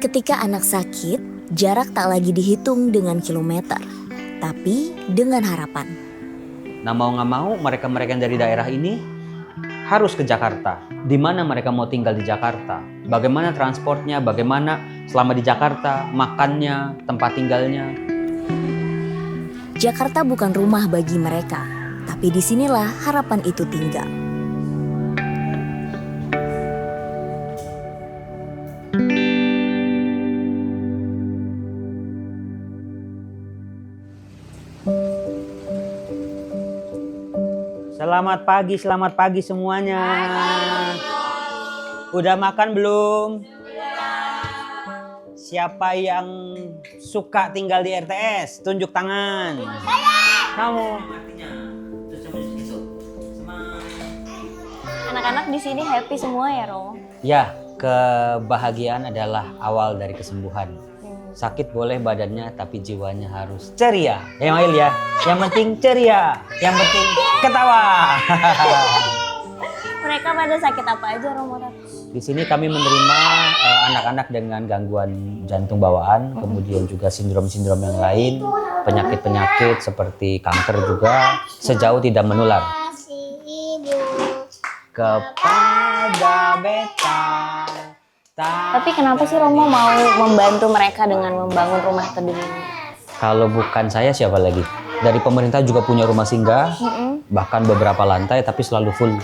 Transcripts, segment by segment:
Ketika anak sakit, jarak tak lagi dihitung dengan kilometer, tapi dengan harapan. Nah mau nggak mau mereka-mereka yang dari daerah ini harus ke Jakarta. Di mana mereka mau tinggal di Jakarta? Bagaimana transportnya? Bagaimana selama di Jakarta? Makannya, tempat tinggalnya? Jakarta bukan rumah bagi mereka, tapi disinilah harapan itu tinggal. Selamat pagi semuanya. Udah makan belum? Siapa yang suka tinggal di RTS? Tunjuk tangan. Kamu. Anak-anak di sini happy semua ya, Romo? Ya, kebahagiaan adalah awal dari kesembuhan. Sakit boleh badannya, tapi jiwanya harus ceria. Ya Mail ya. Yang penting ceria, yang penting ketawa. Mereka pada sakit apa aja, Romo? Di sini kami menerima anak-anak dengan gangguan jantung bawaan, kemudian juga sindrom-sindrom yang lain, penyakit-penyakit seperti kanker juga, sejauh tidak menular. Kepada beta. Tapi kenapa sih Romo mau membantu mereka dengan membangun rumah teduh ini? Kalau bukan saya siapa lagi? Dari pemerintah juga punya rumah singgah, bahkan beberapa lantai tapi selalu full.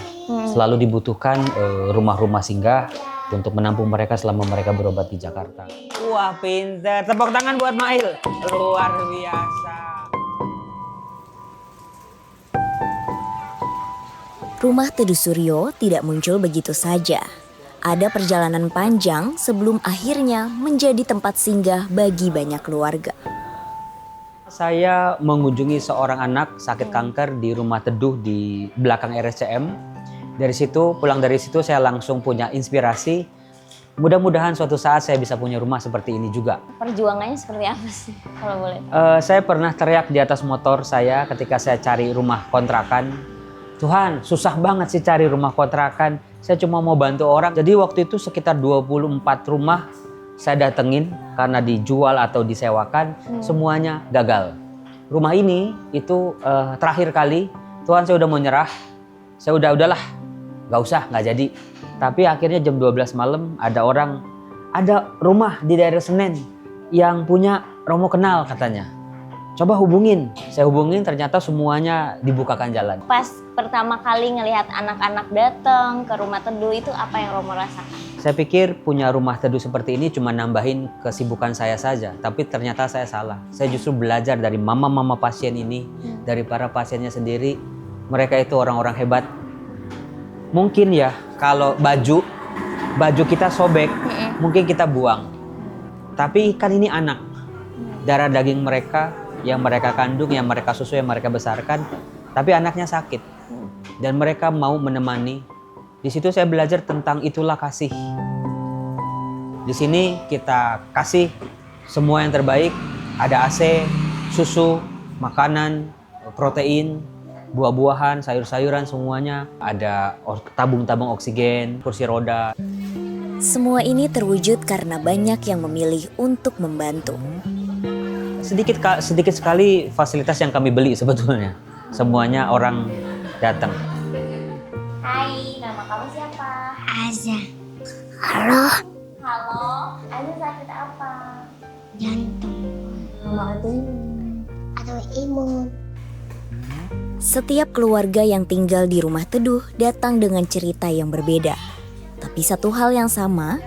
Selalu dibutuhkan rumah-rumah singgah untuk menampung mereka selama mereka berobat di Jakarta. Wah pinter, tepuk tangan buat Mail. Luar biasa. Rumah Teduh Suryo tidak muncul begitu saja. Ada perjalanan panjang sebelum akhirnya menjadi tempat singgah bagi banyak keluarga. Saya mengunjungi seorang anak sakit kanker di rumah teduh di belakang RSCM. Pulang dari situ saya langsung punya inspirasi. Mudah-mudahan suatu saat saya bisa punya rumah seperti ini juga. Perjuangannya seperti apa sih, kalau boleh? Saya pernah teriak di atas motor saya ketika saya cari rumah kontrakan. Tuhan, susah banget sih cari rumah kontrakan. Saya cuma mau bantu orang. Jadi waktu itu sekitar 24 rumah saya datengin karena dijual atau disewakan, semuanya gagal. Rumah ini itu terakhir kali Tuhan saya udah mau nyerah. Saya udahlah, nggak jadi. Tapi akhirnya jam 12 malam ada rumah di daerah Senen yang punya Romo kenal katanya. Coba hubungin. Saya hubungin, ternyata semuanya dibukakan jalan. Pas pertama kali ngelihat anak-anak datang ke rumah teduh itu apa yang Romo rasakan? Saya pikir punya rumah teduh seperti ini cuma nambahin kesibukan saya saja. Tapi ternyata saya salah. Saya justru belajar dari mama-mama pasien ini, dari para pasiennya sendiri. Mereka itu orang-orang hebat. Mungkin ya kalau baju kita sobek, mungkin kita buang. Tapi kan ini anak. Darah daging mereka yang mereka kandung, yang mereka susui, yang mereka besarkan, tapi anaknya sakit dan mereka mau menemani. Di situ saya belajar tentang itulah kasih. Di sini kita kasih semua yang terbaik, ada AC, susu, makanan, protein, buah-buahan, sayur-sayuran semuanya, ada tabung-tabung oksigen, kursi roda. Semua ini terwujud karena banyak yang memilih untuk membantu. Sedikit sekali fasilitas yang kami beli sebetulnya. Semuanya orang datang. Hai, nama kamu siapa? Aza. Halo. Halo, Aza sakit apa? Jantung Mau atau imun. Setiap keluarga yang tinggal di rumah teduh datang dengan cerita yang berbeda. Tapi satu hal yang sama,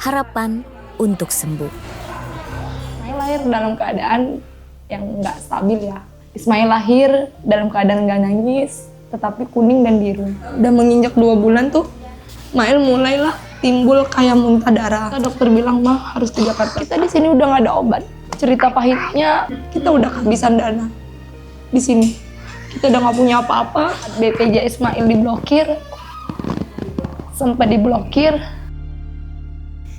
harapan untuk sembuh. Ismail lahir dalam keadaan yang nggak stabil ya. Ismail lahir dalam keadaan nggak nangis, tetapi kuning dan biru. Udah menginjak 2 bulan tuh, Ismail mulailah timbul kayak muntah darah. Dokter bilang mah harus ke Jakarta. Kita di sini udah nggak ada obat. Cerita pahitnya kita udah kehabisan dana di sini. Kita udah nggak punya apa-apa. BPJ Ismail diblokir, sempat diblokir.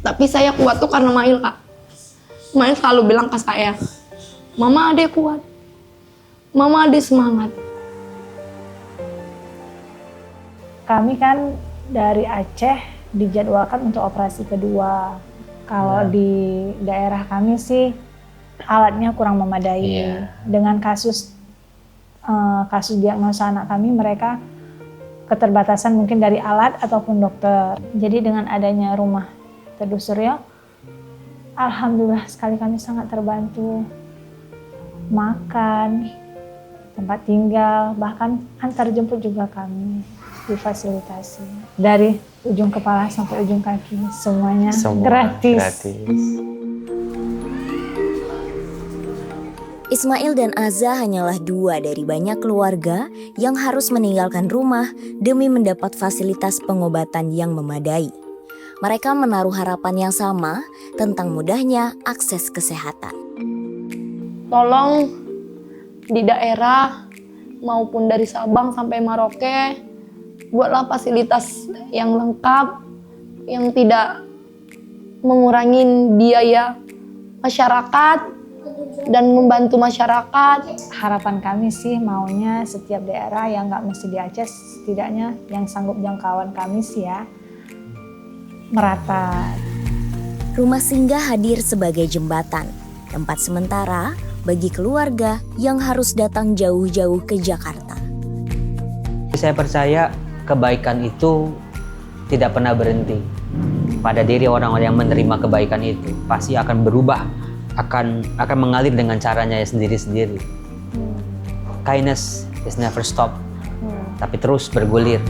Tapi saya kuat tuh karena Mail, Kak. Mail selalu bilang ke saya, Mama Ade kuat, Mama Ade semangat. Kami kan dari Aceh dijadwalkan untuk operasi kedua. Kalau di daerah kami sih alatnya kurang memadai. Iya. Dengan kasus diagnosa anak kami, mereka keterbatasan mungkin dari alat ataupun dokter. Jadi dengan adanya rumah Teduh Suryo, alhamdulillah sekali kami sangat terbantu. Makan, tempat tinggal, bahkan antar jemput juga kami difasilitasi. Dari ujung kepala sampai ujung kaki, semuanya gratis. Ismail dan Aza hanyalah 2 dari banyak keluarga yang harus meninggalkan rumah demi mendapat fasilitas pengobatan yang memadai. Mereka menaruh harapan yang sama tentang mudahnya akses kesehatan. Tolong di daerah maupun dari Sabang sampai Merauke, buatlah fasilitas yang lengkap, yang tidak mengurangi biaya masyarakat dan membantu masyarakat. Harapan kami sih maunya setiap daerah yang nggak mesti di Aceh, setidaknya yang sanggup jangkauan kami sih ya, merata. Rumah singgah hadir sebagai jembatan, tempat sementara bagi keluarga yang harus datang jauh-jauh ke Jakarta. Saya percaya kebaikan itu tidak pernah berhenti. Pada diri orang-orang yang menerima kebaikan itu pasti akan berubah, akan mengalir dengan caranya ya sendiri-sendiri. Kindness is never stop, tapi terus bergulir.